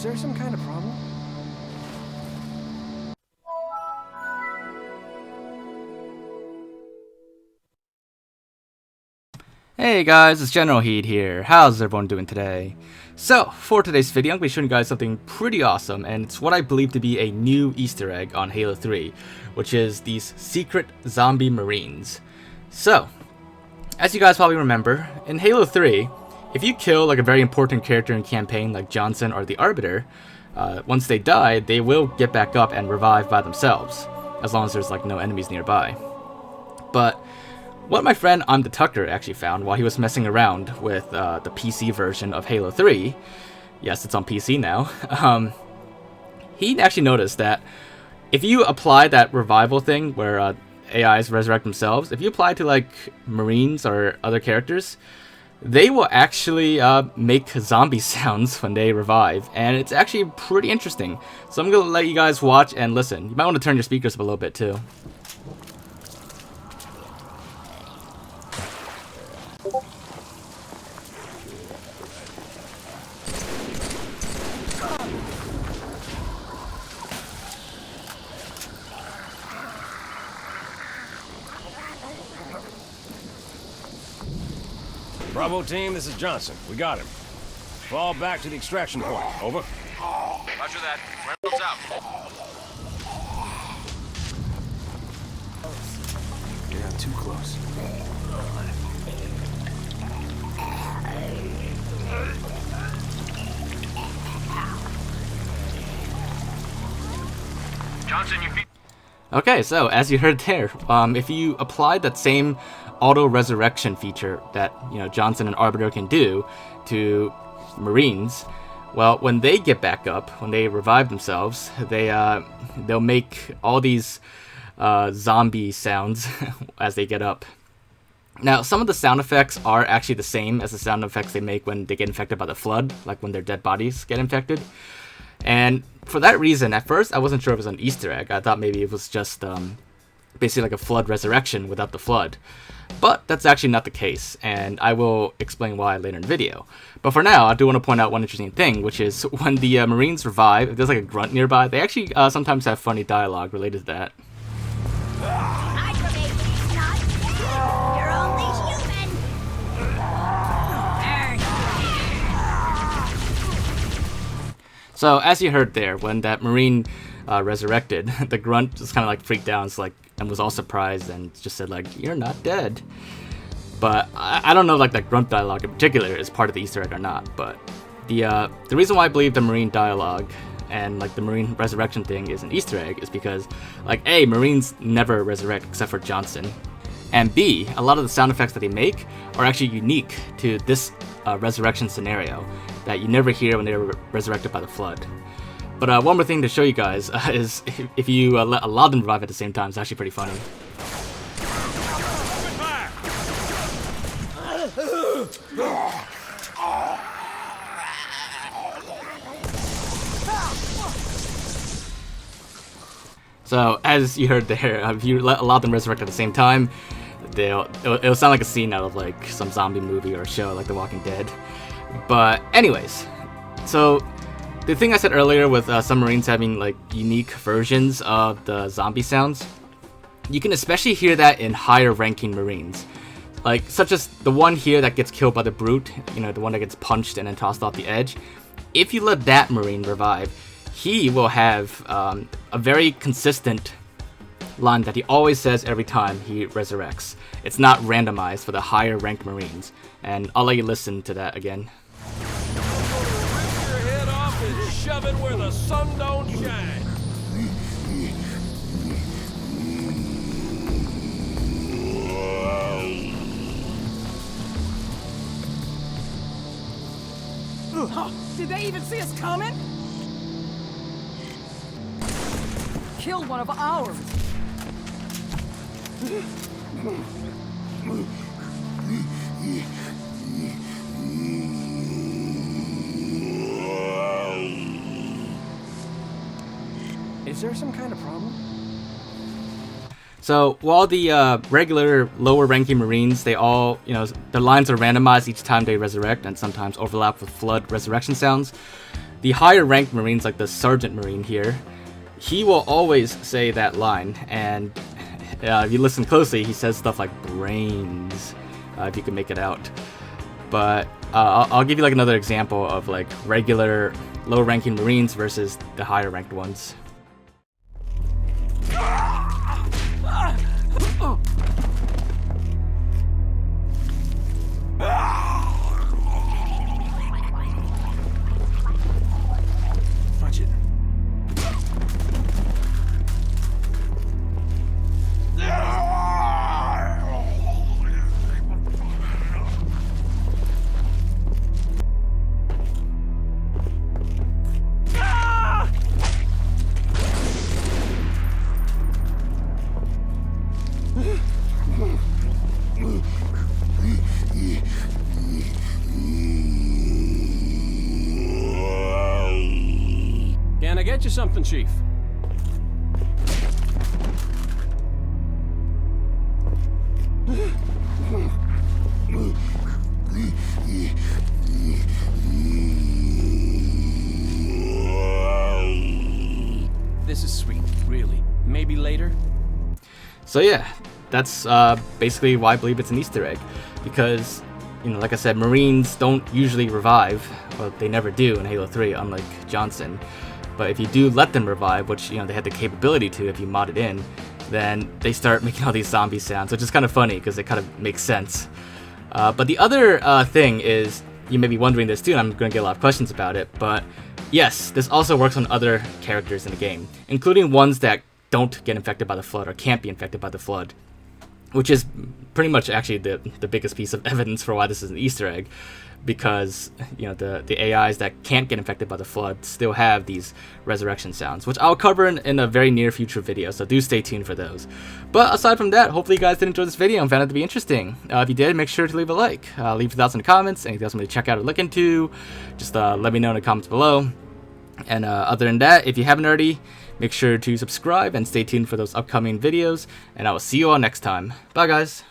Is there some kind of problem? Hey guys, it's Generalkidd here. How's everyone doing today? So, for today's video, I'm going to be showing you guys something pretty awesome, and it's what I believe to be a new Easter egg on Halo 3, which is these secret zombie marines. So, as you guys probably remember, in Halo 3, if you kill like a very important character in campaign like Johnson or the Arbiter, once they die, they will get back up and revive by themselves, as long as there's like no enemies nearby. But what my friend I'm the Tucker actually found while he was messing around with the PC version of Halo 3, yes, it's on PC now, he actually noticed that if you apply that revival thing where AIs resurrect themselves, if you apply it to like Marines or other characters, they will actually make zombie sounds when they revive, and it's actually pretty interesting. So I'm going to let you guys watch and listen. You might want to turn your speakers up a little bit too. Bravo team, this is Johnson. We got him. Fall back to the extraction point. Over. Roger that. Reynolds out. Yeah, too close. Johnson, you feet. Okay, so as you heard there, if you apply that same auto resurrection feature that Johnson and Arbiter can do to Marines, well, when they get back up, when they revive themselves, they'll make all these zombie sounds as they get up. Now, some of the sound effects are actually the same as the sound effects they make when they get infected by the flood, like when their dead bodies get infected. And for that reason, at first, I wasn't sure if it was an Easter egg. I thought maybe it was just basically like a flood resurrection without the flood. But that's actually not the case, and I will explain why later in the video. But for now, I do want to point out one interesting thing, which is when the Marines revive, if there's like a grunt nearby, they actually sometimes have funny dialogue related to that. You're only human. So as you heard there, when that Marine resurrected, the grunt just kind of like freaked out and was all surprised and just said like, "You're not dead." But I don't know like that grunt dialogue in particular is part of the Easter egg or not. But the reason why I believe the Marine dialogue and like the Marine resurrection thing is an Easter egg is because like A, Marines never resurrect except for Johnson, and B, a lot of the sound effects that they make are actually unique to this resurrection scenario that you never hear when they were resurrected by the flood. But one more thing to show you guys is if you allow them to revive at the same time, it's actually pretty funny. So as you heard there, if you allow them to resurrect at the same time, it'll sound like a scene out of like some zombie movie or a show like The Walking Dead. But anyways, so the thing I said earlier with some Marines having like unique versions of the zombie sounds, you can especially hear that in higher ranking Marines. Like such as the one here that gets killed by the Brute, the one that gets punched and then tossed off the edge. If you let that Marine revive, he will have a very consistent line that he always says every time he resurrects. It's not randomized for the higher ranked Marines. And I'll let you listen to that again. Shove it where the sun don't shine. Did they even see us coming? Killed one of ours. Is there some kind of problem? So while the regular lower ranking Marines, they all, their lines are randomized each time they resurrect and sometimes overlap with flood resurrection sounds. the higher ranked Marines, like the Sergeant Marine here, he will always say that line, and if you listen closely, he says stuff like brains, if you can make it out. But I'll give you like another example of like regular low-ranking Marines versus the higher-ranked ones. Watch it. Can I get you something, Chief? This is sweet, really. Maybe later? So yeah, that's basically why I believe it's an Easter egg, because, you know, like I said, Marines don't usually revive, well, they never do in Halo 3, unlike Johnson. But if you do let them revive, which, you know, they have the capability to if you mod it in, then they start making all these zombie sounds, which is kind of funny because it kind of makes sense. But the other thing is, you may be wondering this too, and I'm going to get a lot of questions about it, but yes, this also works on other characters in the game, including ones that don't get infected by the Flood or can't be infected by the Flood, which is pretty much actually the biggest piece of evidence for why this is an Easter egg, because, you know, the AIs that can't get infected by the Flood still have these resurrection sounds, which I'll cover in a very near future video, so do stay tuned for those. But aside from that, hopefully you guys did enjoy this video and found it to be interesting. If you did, make sure to leave a like, leave your thoughts in the comments, anything else you want me to check out or look into, just let me know in the comments below. And other than that, if you haven't already, make sure to subscribe and stay tuned for those upcoming videos, and I will see you all next time. Bye guys!